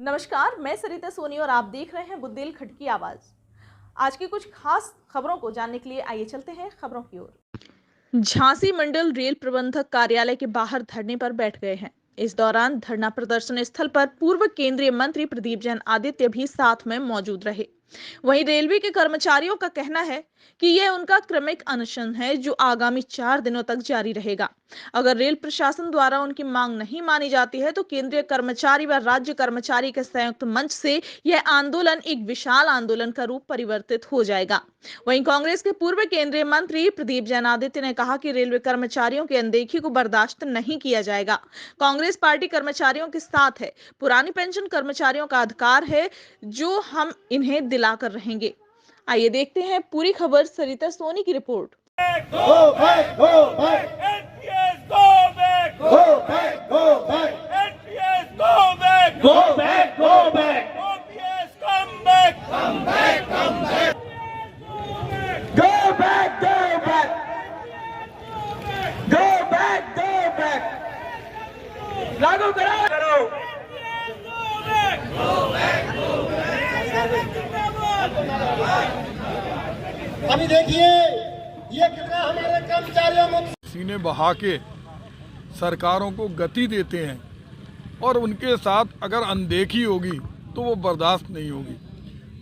नमस्कार, मैं सरिता सोनी और आप देख रहे हैं बुंदेलखंड की आवाज। आज की कुछ खास खबरों को जानने के लिए आइए चलते हैं खबरों की ओर। झांसी मंडल रेल प्रबंधक कार्यालय के बाहर धरने पर बैठ गए हैं। इस दौरान धरना प्रदर्शन स्थल पर पूर्व केंद्रीय मंत्री प्रदीप जैन आदित्य भी साथ में मौजूद रहे। वहीं रेलवे के कर्मचारियों का कहना है कि यह उनका क्रमिक अनशन है जो आगामी 4 दिनों तक जारी रहेगा। अगर रेल प्रशासन द्वारा उनकी मांग नहीं मानी जाती है तो केंद्रीय कर्मचारी व राज्य कर्मचारी के संयुक्त मंच से यह आंदोलन एक विशाल आंदोलन का रूप परिवर्तित हो जाएगा। वहीं कांग्रेस के पूर्व केंद्रीय मंत्री प्रदीप जैन आदित्य ने कहा कि रेलवे कर्मचारियों की अनदेखी को बर्दाश्त नहीं किया जाएगा। कांग्रेस पार्टी कर्मचारियों के साथ है। पुरानी पेंशन कर्मचारियों का अधिकार है जो हम इन्हें दिलाकर रहेंगे। आइए देखते हैं पूरी खबर। सरिता सोनी की report. Go back, go back. NPS, go back. Go back, go back. NPS, go back. Go back, go back. OPS, come back. Come back, come back. Go back, go back. Go back, go back. लागू करो. Go back, go back. अभी देखिए ये कितना हमारे कर्मचारियों सीने बहा के सरकारों को गति देते हैं और उनके साथ अगर अनदेखी होगी तो वो बर्दाश्त नहीं होगी।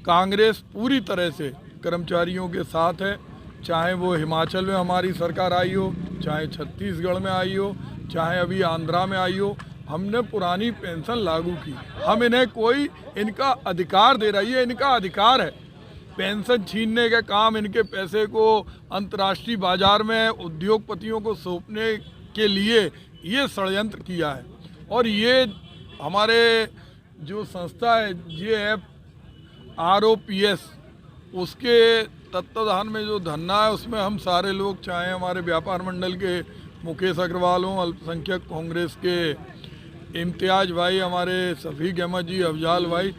कांग्रेस पूरी तरह से कर्मचारियों के साथ है, चाहे वो हिमाचल में हमारी सरकार आई हो, चाहे छत्तीसगढ़ में आई हो, चाहे अभी आंध्रा में आई हो। हमने पुरानी पेंशन लागू की। हम इन्हें कोई इनका अधिकार दे रही है, इनका अधिकार है। पेंशन छीनने का काम, इनके पैसे को अंतर्राष्ट्रीय बाजार में उद्योगपतियों को सौंपने के लिए ये षड्यंत्र किया है। और ये हमारे जो संस्था है JFROPS, उसके तत्वाधान में जो धरना है उसमें हम सारे लोग, चाहे हमारे व्यापार मंडल के मुकेश अग्रवाल हों, अल्पसंख्यक कांग्रेस के इम्तियाज भाई, हमारे शफीक अहमद जी, अफजाल भाई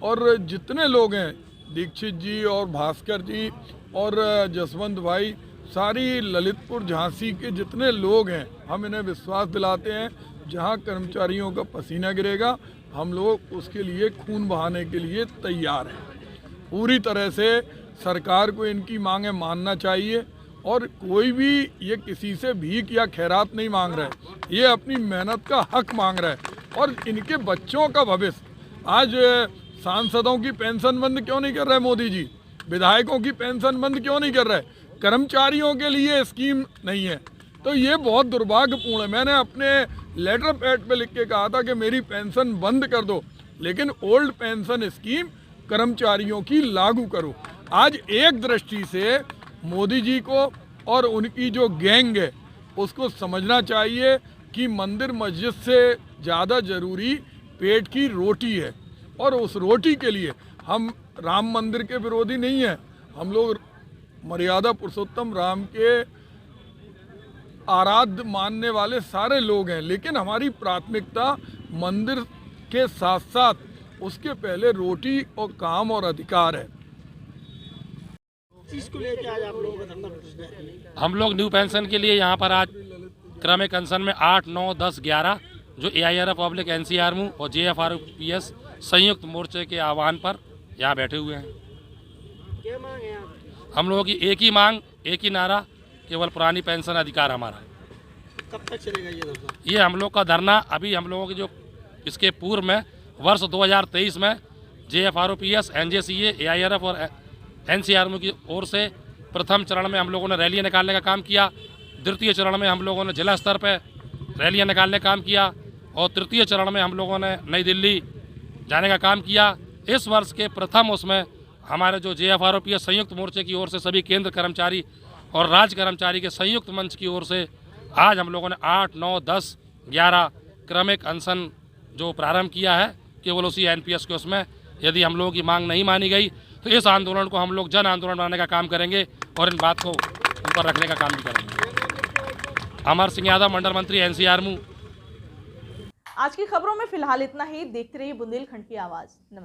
और जितने लोग हैं, दीक्षित जी और भास्कर जी और जसवंत भाई, सारी ललितपुर झांसी के जितने लोग हैं, हम इन्हें विश्वास दिलाते हैं जहां कर्मचारियों का पसीना गिरेगा हम लोग उसके लिए खून बहाने के लिए तैयार हैं। पूरी तरह से सरकार को इनकी मांगें मानना चाहिए और कोई भी ये किसी से भीख या खैरात नहीं मांग रहा है, ये अपनी मेहनत का हक मांग रहा है और इनके बच्चों का भविष्य। आज सांसदों की पेंशन बंद क्यों नहीं कर रहे मोदी जी? विधायकों की पेंशन बंद क्यों नहीं कर रहे? कर्मचारियों के लिए स्कीम नहीं है। तो ये बहुत दुर्भाग्यपूर्ण है। मैंने अपने लेटर पैड पे लिख के कहा था कि मेरी पेंशन बंद कर दो, लेकिन ओल्ड पेंशन स्कीम कर्मचारियों की लागू करो। आज एक दृष्टि से मोदी जी को और उनकी जो गैंग है उसको समझना चाहिए कि मंदिर मस्जिद से ज़्यादा ज़रूरी पेट की रोटी है और उस रोटी के लिए हम राम मंदिर के विरोधी नहीं हैं। हम लोग मर्यादा पुरुषोत्तम राम के आराध्य मानने वाले सारे लोग हैं, लेकिन हमारी प्राथमिकता मंदिर के साथ साथ उसके पहले रोटी और काम और अधिकार है। इसको लेके आज आप लोगों का धरना प्रदर्शन? हम लोग न्यू पेंशन के लिए यहाँ पर आज क्रमिक अनशन में 8, 9, 10, 11 जो AIRF पब्लिक NCRMU और JFROPS संयुक्त मोर्चे के आह्वान पर यहाँ बैठे हुए हैं। क्या मांग है आप? हम लोगों की एक ही मांग, एक ही नारा, केवल पुरानी पेंशन अधिकार हमारा। कब तक चलेगा ये धरना? ये हम लोग का धरना अभी हम लोगों की जो इसके पूर्व में वर्ष 2023 में JFROPS, NJCA, AIRF और NCRMU की ओर से प्रथम चरण में हम लोगों ने रैलियाँ निकालने का काम किया। द्वितीय चरण में हम लोगों ने जिला स्तर पर रैलियाँ निकालने का काम किया और तृतीय चरण में हम लोगों ने नई दिल्ली जाने का काम किया। इस वर्ष के प्रथम उसमें हमारे जो JFROPS संयुक्त मोर्चे की ओर से सभी केंद्र कर्मचारी और राज्य कर्मचारी के संयुक्त मंच की ओर से आज हम लोगों ने 8, 9, 10, 11 क्रमिक अनशन जो प्रारंभ किया है, केवल उसी NPS के उसमें यदि हम लोगों की मांग नहीं मानी गई तो इस आंदोलन को हम लोग जन आंदोलन बनाने का काम करेंगे और इन बात को ऊपर रखने का काम भी करेंगे। अमर सिंह यादव, मंडल मंत्री NCRMU। आज की खबरों में फिलहाल इतना ही। देखते रहिए बुंदेलखंड की आवाज। नमस्कार।